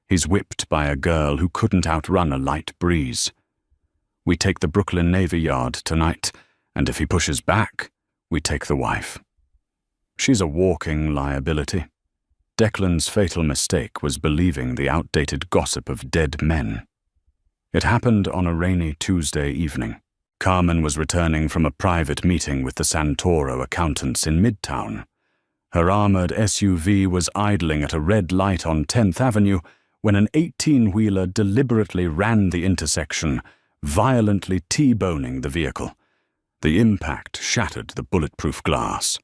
He's whipped by a girl who couldn't outrun a light breeze. We take the Brooklyn Navy Yard tonight, and if he pushes back, we take the wife. She's a walking liability. Declan's fatal mistake was believing the outdated gossip of dead men. It happened on a rainy Tuesday evening. Carmen was returning from a private meeting with the Santoro accountants in Midtown. Her armored SUV was idling at a red light on 10th Avenue when an 18-wheeler deliberately ran the intersection, violently T-boning the vehicle. The impact shattered the bulletproof glass.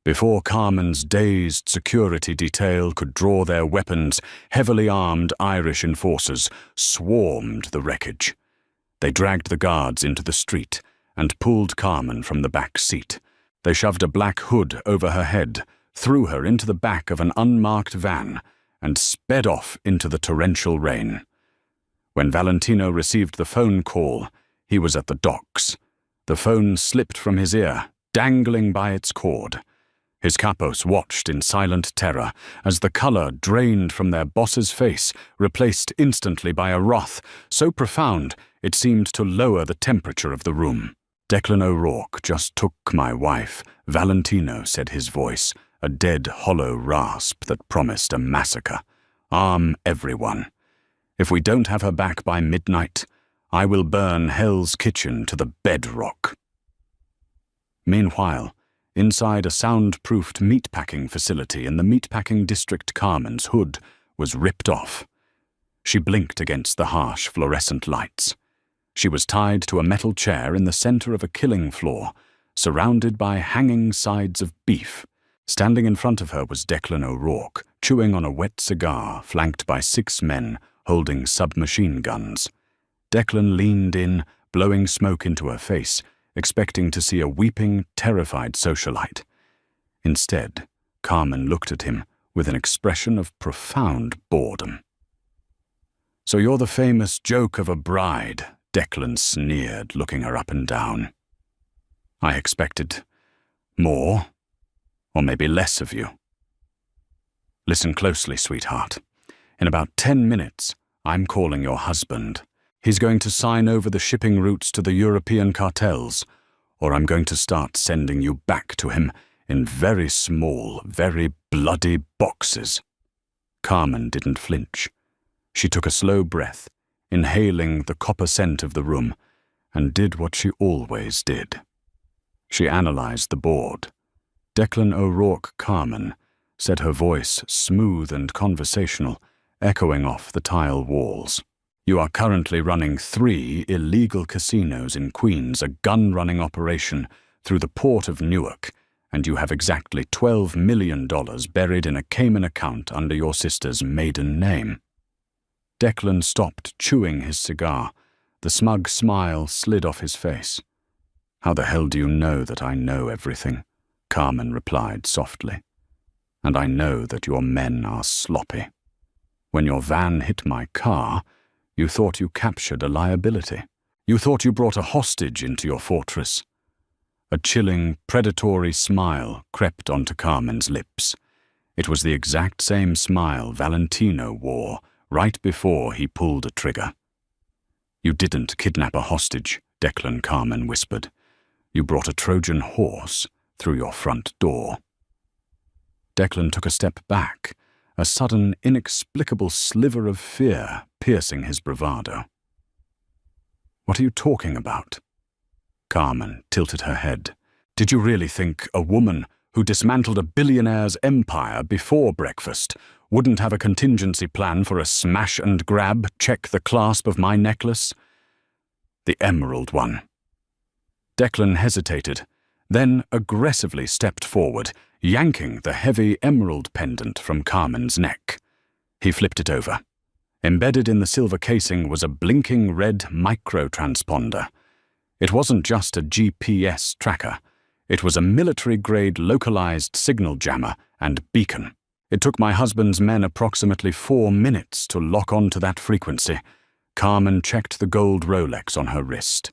Before Carmen's dazed security detail could draw their weapons, heavily armed Irish enforcers swarmed the wreckage. They dragged the guards into the street and pulled Carmen from the back seat. They shoved a black hood over her head, threw her into the back of an unmarked van, and sped off into the torrential rain. When Valentino received the phone call, he was at the docks. The phone slipped from his ear, dangling by its cord. His capos watched in silent terror as the color drained from their boss's face, replaced instantly by a wrath so profound it seemed to lower the temperature of the room. "Declan O'Rourke just took my wife," Valentino said, his voice a dead, hollow rasp that promised a massacre. "Arm everyone. If we don't have her back by midnight, I will burn Hell's Kitchen to the bedrock." Meanwhile, inside a soundproofed meatpacking facility in the meatpacking district, Carmen's hood was ripped off. She blinked against the harsh fluorescent lights. She was tied to a metal chair in the center of a killing floor, surrounded by hanging sides of beef. Standing in front of her was Declan O'Rourke, chewing on a wet cigar, flanked by 6 men holding submachine guns. Declan leaned in, blowing smoke into her face, expecting to see a weeping, terrified socialite. Instead, Carmen looked at him with an expression of profound boredom. "So you're the famous joke of a bride," Declan sneered, looking her up and down. "I expected more, or maybe less of you. Listen closely, sweetheart. In about 10 minutes, I'm calling your husband. He's going to sign over the shipping routes to the European cartels, or I'm going to start sending you back to him in very small, very bloody boxes." Carmen didn't flinch. She took a slow breath, inhaling the copper scent of the room, and did what she always did. She analyzed the board. Declan O'Rourke Carmen said, her voice smooth and conversational, echoing off the tile walls. "You are currently running 3 illegal casinos in Queens, a gun-running operation through the port of Newark, and you have exactly $12 million buried in a Cayman account under your sister's maiden name." Declan stopped chewing his cigar. The smug smile slid off his face. "How the hell do you know that I know everything?" Carmen replied softly. "And I know that your men are sloppy. When your van hit my car, you thought you captured a liability. You thought you brought a hostage into your fortress." A chilling, predatory smile crept onto Carmen's lips. It was the exact same smile Valentino wore right before he pulled a trigger. "You didn't kidnap a hostage," Declan Carmen whispered. "You brought a Trojan horse through your front door." Declan took a step back, a sudden, inexplicable sliver of fear piercing his bravado. "What are you talking about?" Carmen tilted her head. "Did you really think a woman who dismantled a billionaire's empire before breakfast wouldn't have a contingency plan for a smash-and-grab, check the clasp of my necklace? The emerald one." Declan hesitated, then aggressively stepped forward, yanking the heavy emerald pendant from Carmen's neck. He flipped it over. Embedded in the silver casing was a blinking red micro-transponder. It wasn't just a GPS tracker. It was a military-grade localized signal jammer and beacon. It took my husband's men approximately 4 minutes to lock onto that frequency. Carmen checked the gold Rolex on her wrist.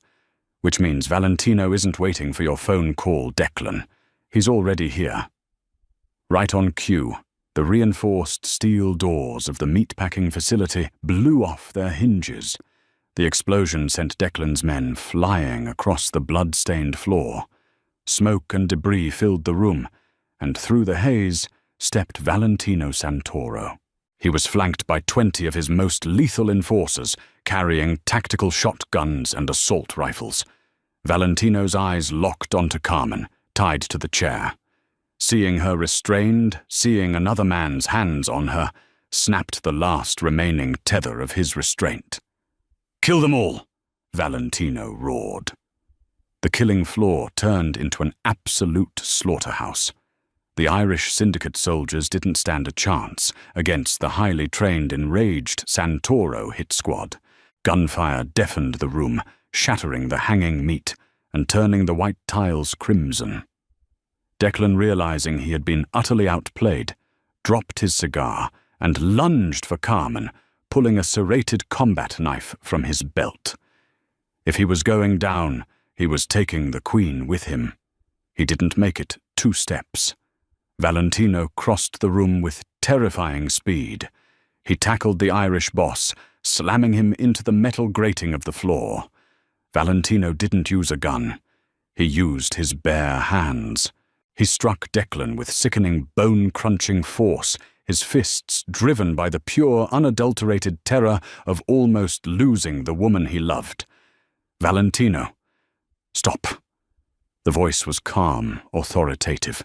"Which means Valentino isn't waiting for your phone call, Declan. He's already here." Right on cue, the reinforced steel doors of the meatpacking facility blew off their hinges. The explosion sent Declan's men flying across the blood-stained floor. Smoke and debris filled the room, and through the haze stepped Valentino Santoro. He was flanked by 20 of his most lethal enforcers, carrying tactical shotguns and assault rifles. Valentino's eyes locked onto Carmen, tied to the chair. Seeing her restrained, seeing another man's hands on her, snapped the last remaining tether of his restraint. "Kill them all!" Valentino roared. The killing floor turned into an absolute slaughterhouse. The Irish syndicate soldiers didn't stand a chance against the highly trained, enraged Santoro hit squad. Gunfire deafened the room, shattering the hanging meat and turning the white tiles crimson. Declan, realizing he had been utterly outplayed, dropped his cigar and lunged for Carmen, pulling a serrated combat knife from his belt. If he was going down, he was taking the Queen with him. He didn't make it 2 steps. Valentino crossed the room with terrifying speed. He tackled the Irish boss, slamming him into the metal grating of the floor. Valentino didn't use a gun. He used his bare hands. He struck Declan with sickening, bone-crunching force, his fists driven by the pure, unadulterated terror of almost losing the woman he loved. "Valentino, stop." The voice was calm, authoritative,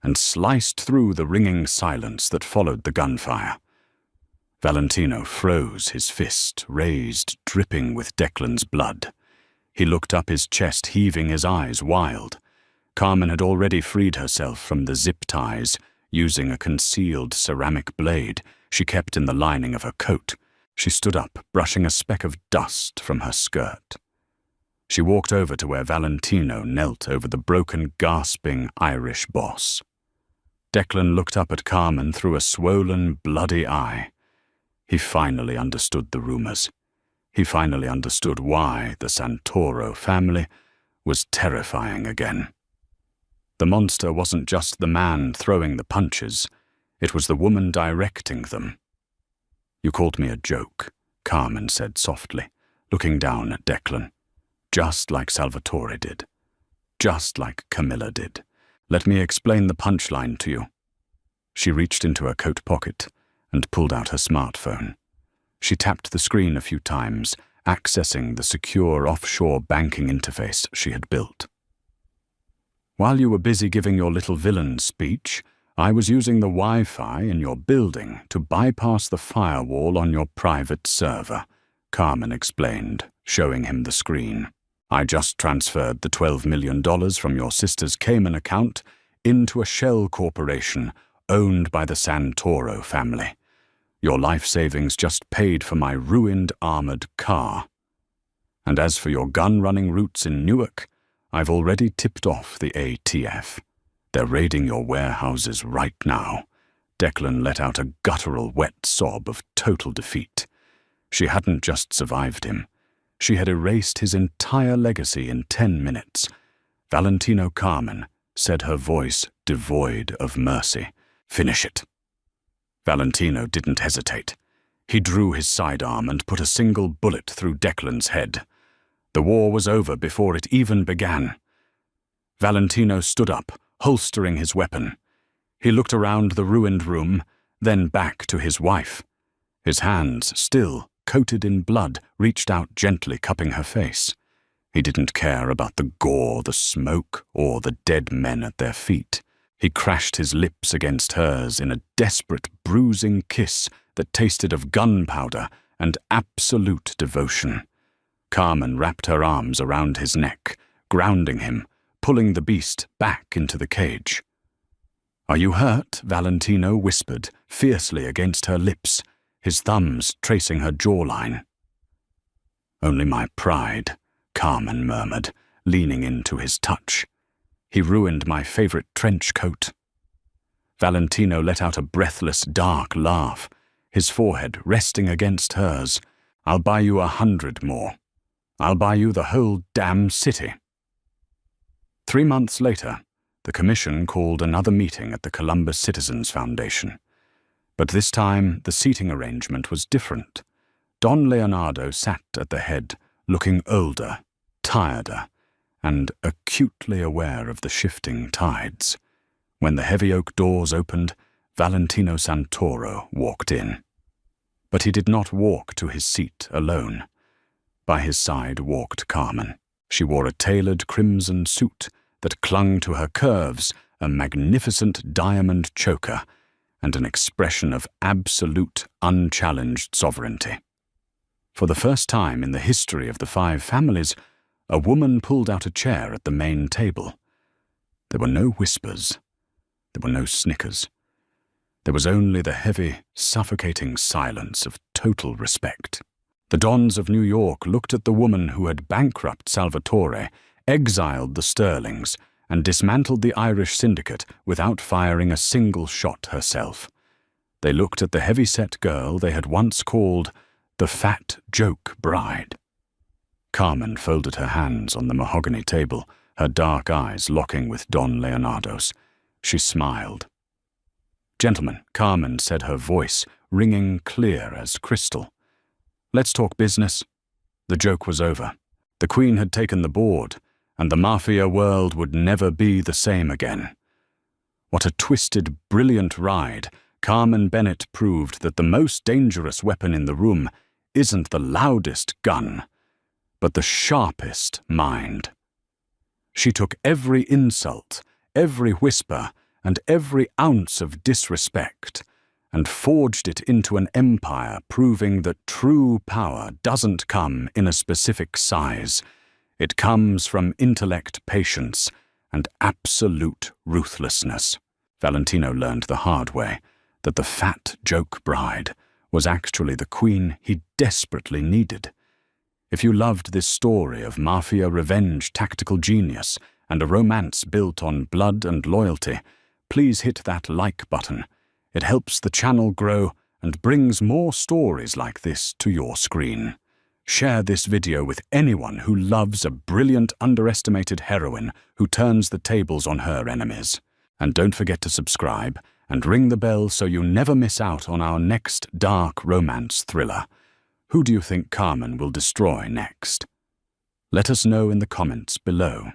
and sliced through the ringing silence that followed the gunfire. Valentino froze, his fist raised, dripping with Declan's blood. He looked up, his chest heaving, his eyes wild. Carmen had already freed herself from the zip ties, using a concealed ceramic blade she kept in the lining of her coat. She stood up, brushing a speck of dust from her skirt. She walked over to where Valentino knelt over the broken, gasping Irish boss. Declan looked up at Carmen through a swollen, bloody eye. He finally understood the rumors. He finally understood why the Santoro family was terrifying again. The monster wasn't just the man throwing the punches, it was the woman directing them. "You called me a joke," Carmen said softly, looking down at Declan. "Just like Salvatore did. Just like Camilla did. Let me explain the punchline to you." She reached into her coat pocket and pulled out her smartphone. She tapped the screen a few times, accessing the secure offshore banking interface she had built. "While you were busy giving your little villain speech, I was using the Wi-Fi in your building to bypass the firewall on your private server," Carmen explained, showing him the screen. "I just transferred the $12 million from your sister's Cayman account into a shell corporation owned by the Santoro family. Your life savings just paid for my ruined armored car. And as for your gun-running routes in Newark, I've already tipped off the ATF. They're raiding your warehouses right now." Declan let out a guttural, wet sob of total defeat. She hadn't just survived him. She had erased his entire legacy in 10 minutes. "Valentino, Carmen," said her voice devoid of mercy. "Finish it." Valentino didn't hesitate. He drew his sidearm and put a single bullet through Declan's head. The war was over before it even began. Valentino stood up, holstering his weapon. He looked around the ruined room, then back to his wife. His hands, still coated in blood, reached out gently, cupping her face. He didn't care about the gore, the smoke, or the dead men at their feet. He crashed his lips against hers in a desperate, bruising kiss that tasted of gunpowder and absolute devotion. Carmen wrapped her arms around his neck, grounding him, pulling the beast back into the cage. "Are you hurt?" Valentino whispered, fiercely against her lips, his thumbs tracing her jawline. "Only my pride," Carmen murmured, leaning into his touch. "He ruined my favorite trench coat." Valentino let out a breathless, dark laugh, his forehead resting against hers. "I'll buy you 100 more. I'll buy you the whole damn city." 3 months later, the commission called another meeting at the Columbus Citizens Foundation. But this time, the seating arrangement was different. Don Leonardo sat at the head, looking older, tireder, and acutely aware of the shifting tides. When the heavy oak doors opened, Valentino Santoro walked in. But he did not walk to his seat alone. By his side walked Carmen. She wore a tailored crimson suit that clung to her curves, a magnificent diamond choker, and an expression of absolute, unchallenged sovereignty. For the first time in the history of the 5 families, a woman pulled out a chair at the main table. There were no whispers. There were no snickers. There was only the heavy, suffocating silence of total respect. The Dons of New York looked at the woman who had bankrupted Salvatore, exiled the Sterlings, and dismantled the Irish syndicate without firing a single shot herself. They looked at the heavy-set girl they had once called the Fat Joke Bride. Carmen folded her hands on the mahogany table, her dark eyes locking with Don Leonardo's. She smiled. "Gentlemen," Carmen said, her voice ringing clear as crystal. "Let's talk business." The joke was over. The Queen had taken the board, and the Mafia world would never be the same again. What a twisted, brilliant ride. Carmen Bennett proved that the most dangerous weapon in the room isn't the loudest gun, but the sharpest mind. She took every insult, every whisper, and every ounce of disrespect, and forged it into an empire, proving that true power doesn't come in a specific size. It comes from intellect, patience, and absolute ruthlessness. Valentino learned the hard way that the Fat Joke Bride was actually the queen he desperately needed. If you loved this story of mafia revenge, tactical genius, and a romance built on blood and loyalty, please hit that like button. It helps the channel grow and brings more stories like this to your screen. Share this video with anyone who loves a brilliant, underestimated heroine who turns the tables on her enemies. And don't forget to subscribe and ring the bell so you never miss out on our next dark romance thriller. Who do you think Carmen will destroy next? Let us know in the comments below.